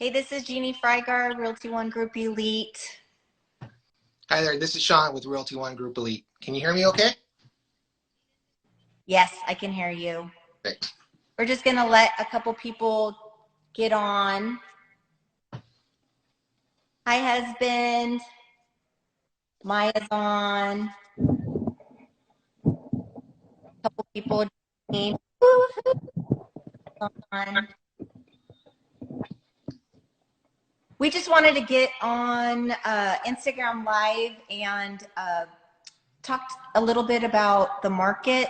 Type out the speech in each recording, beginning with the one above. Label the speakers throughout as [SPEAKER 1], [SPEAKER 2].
[SPEAKER 1] Hey, this is Jeannie Freigar, Realty ONE Group Elite.
[SPEAKER 2] Hi there, this is Sean with Realty ONE Group Elite. Can you hear me okay?
[SPEAKER 1] Yes, I can hear you.
[SPEAKER 2] Okay.
[SPEAKER 1] We're just going to let a couple people get on. Hi, husband. Maya's on. A couple people on. We just wanted to get on Instagram Live and talk a little bit about the market,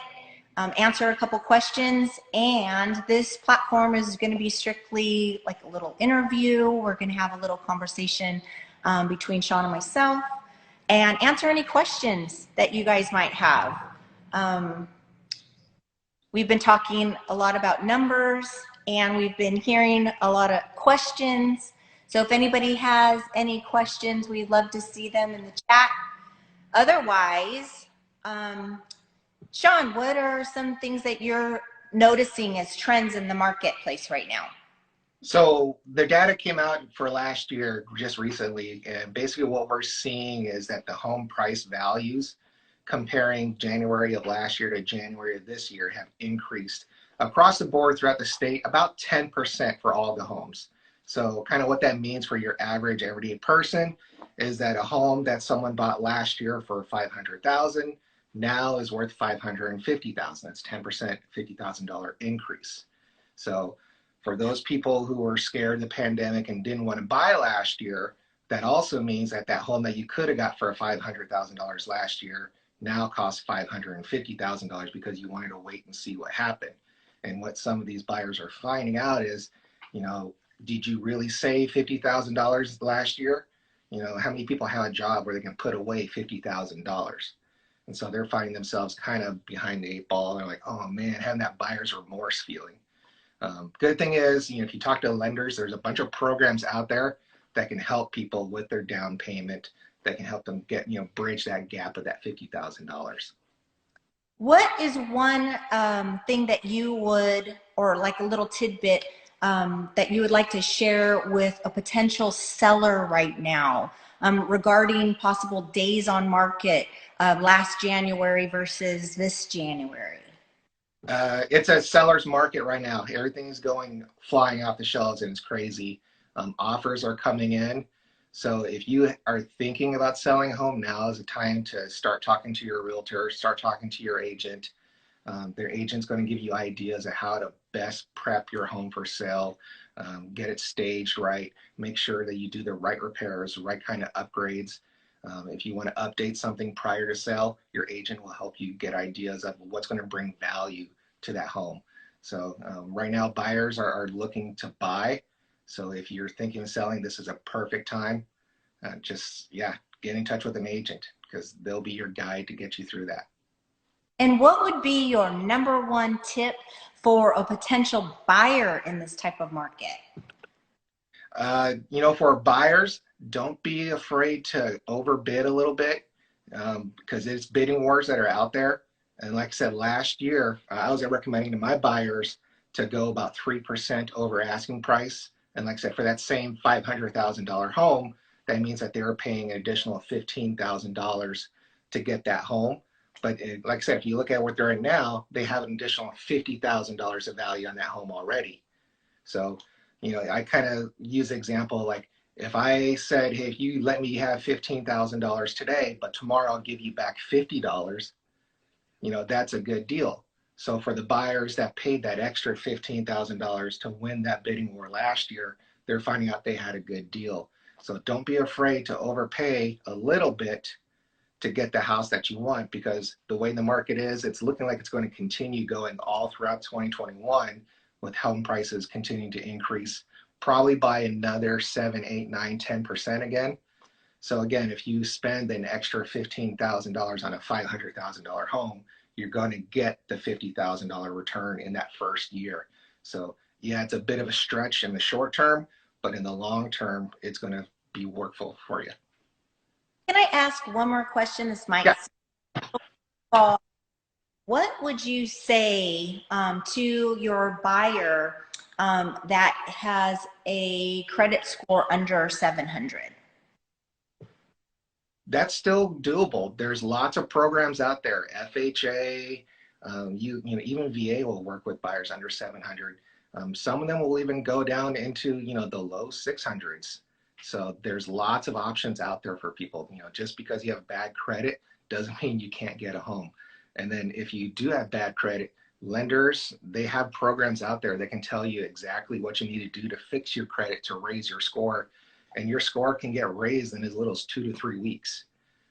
[SPEAKER 1] answer a couple questions, and this platform is going to be strictly like a little interview. We're going to have a little conversation between Sean and myself and answer any questions that you guys might have. We've been talking a lot about numbers and we've been hearing a lot of questions. So if anybody has any questions, we'd love to see them in the chat. Otherwise, Sean, what are some things that you're noticing as trends in the marketplace right now?
[SPEAKER 2] So the data came out for last year just recently, and basically what we're seeing is that the home price values comparing January of last year to January of this year have increased across the board throughout the state about 10% for all the homes. So kind of what that means for your average everyday person is that a home that someone bought last year for $500,000 now is worth $550,000. That's 10%, $50,000 increase. So for those people who were scared of the pandemic and didn't want to buy last year, that also means that that home that you could have got for $500,000 last year now costs $550,000 because you wanted to wait and see what happened. And what some of these buyers are finding out is, did you really save $50,000 last year? How many people have a job where they can put away $50,000? And so they're finding themselves kind of behind the eight ball. They're like, oh man, having that buyer's remorse feeling. Good thing is, if you talk to lenders, there's a bunch of programs out there that can help people with their down payment, that can help them get, bridge that gap of that $50,000.
[SPEAKER 1] What is one thing that you would, or like a little tidbit that you would like to share with a potential seller right now regarding possible days on market last January versus this January?
[SPEAKER 2] It's a seller's market right now. Everything is going flying off the shelves and it's crazy. Offers are coming in. So if you are thinking about selling a home, now is the time to start talking to your realtor, start talking to your agent. Their agent's going to give you ideas of how to best prep your home for sale, get it staged right, make sure that you do the right repairs, the right kind of upgrades. If you want to update something prior to sale, your agent will help you get ideas of what's going to bring value to that home. So right now, buyers are looking to buy. So if you're thinking of selling, this is a perfect time. Get in touch with an agent because they'll be your guide to get you through that.
[SPEAKER 1] And what would be your number one tip for a potential buyer in this type of market?
[SPEAKER 2] For buyers, don't be afraid to overbid a little bit because it's bidding wars that are out there. And like I said, last year, I was recommending to my buyers to go about 3% over asking price. And like I said, for that same $500,000 home, that means that they were paying an additional $15,000 to get that home. But like I said, if you look at what they're in now, they have an additional $50,000 of value on that home already. So, I kind of use the example like if I said, hey, if you let me have $15,000 today, but tomorrow I'll give you back $50, that's a good deal. So for the buyers that paid that extra $15,000 to win that bidding war last year, they're finding out they had a good deal. So don't be afraid to overpay a little bit to get the house that you want, because the way the market is, it's looking like it's going to continue going all throughout 2021 with home prices continuing to increase, probably by another 7, 8, 9, 10% again. So again, if you spend an extra $15,000 on a $500,000 home, you're going to get the $50,000 return in that first year. So yeah, it's a bit of a stretch in the short term, but in the long term, it's going to be workful for you.
[SPEAKER 1] Can I ask one more question? This might what would you say to your buyer that has a credit score under 700?
[SPEAKER 2] That's still doable. There's lots of programs out there. FHA, even VA will work with buyers under 700. Some of them will even go down into the low 600s. So there's lots of options out there for people. Just because you have bad credit doesn't mean you can't get a home. And then if you do have bad credit, lenders, they have programs out there that can tell you exactly what you need to do to fix your credit to raise your score. And your score can get raised in as little as 2 to 3 weeks.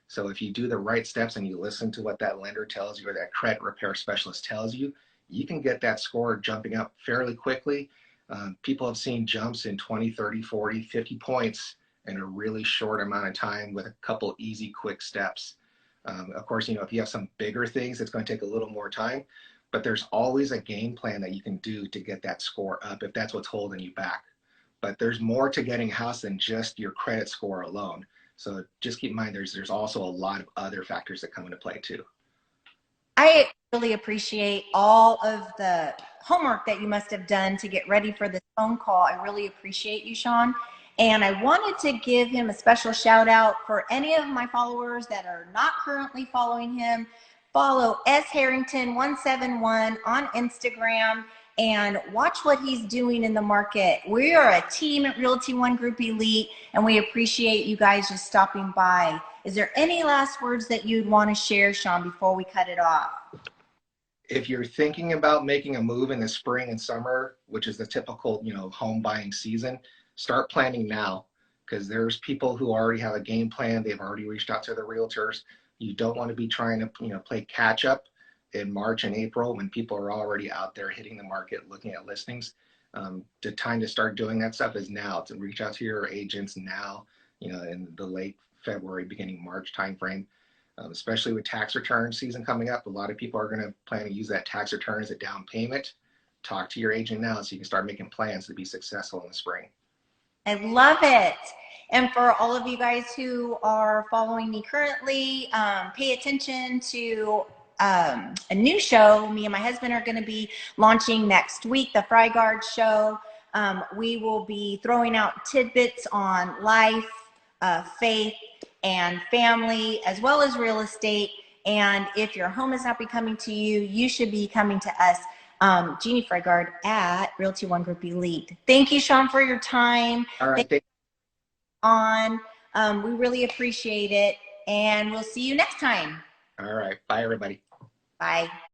[SPEAKER 2] So if you do the right steps and you listen to what that lender tells you or that credit repair specialist tells you, you can get that score jumping up fairly quickly. People have seen jumps in 20, 30, 40, 50 points in a really short amount of time with a couple easy, quick steps. Of course, if you have some bigger things, it's going to take a little more time, but there's always a game plan that you can do to get that score up if that's what's holding you back. But there's more to getting a house than just your credit score alone. So just keep in mind, there's also a lot of other factors that come into play too.
[SPEAKER 1] I really appreciate all of the homework that you must have done to get ready for this phone call. I really appreciate you, Sean. And I wanted to give him a special shout out for any of my followers that are not currently following him. Follow S Harrington 171 on Instagram and watch what he's doing in the market. We are a team at Realty ONE Group Elite, and we appreciate you guys just stopping by. Is there any last words that you'd want to share, Sean, before we cut it off?
[SPEAKER 2] If you're thinking about making a move in the spring and summer, which is the typical, home buying season, start planning now, because there's people who already have a game plan. They've already reached out to the realtors. You don't want to be trying to, play catch up in March and April when people are already out there hitting the market, looking at listings. The time to start doing that stuff is now. To reach out to your agents now, in the late February, beginning March timeframe. Especially with tax return season coming up, a lot of people are going to plan to use that tax return as a down payment. Talk to your agent now so you can start making plans to be successful in the spring.
[SPEAKER 1] I love it. And for all of you guys who are following me currently, pay attention to a new show me and my husband are going to be launching next week, the Frygard Show. We will be throwing out tidbits on life, faith, and family, as well as real estate. And if your home is not becoming to you, you should be coming to us, Jeannie Frygard at Realty ONE Group Elite. Thank you, Sean, for your time.
[SPEAKER 2] All right.
[SPEAKER 1] We really appreciate it. And we'll see you next time.
[SPEAKER 2] All right. Bye, everybody.
[SPEAKER 1] Bye.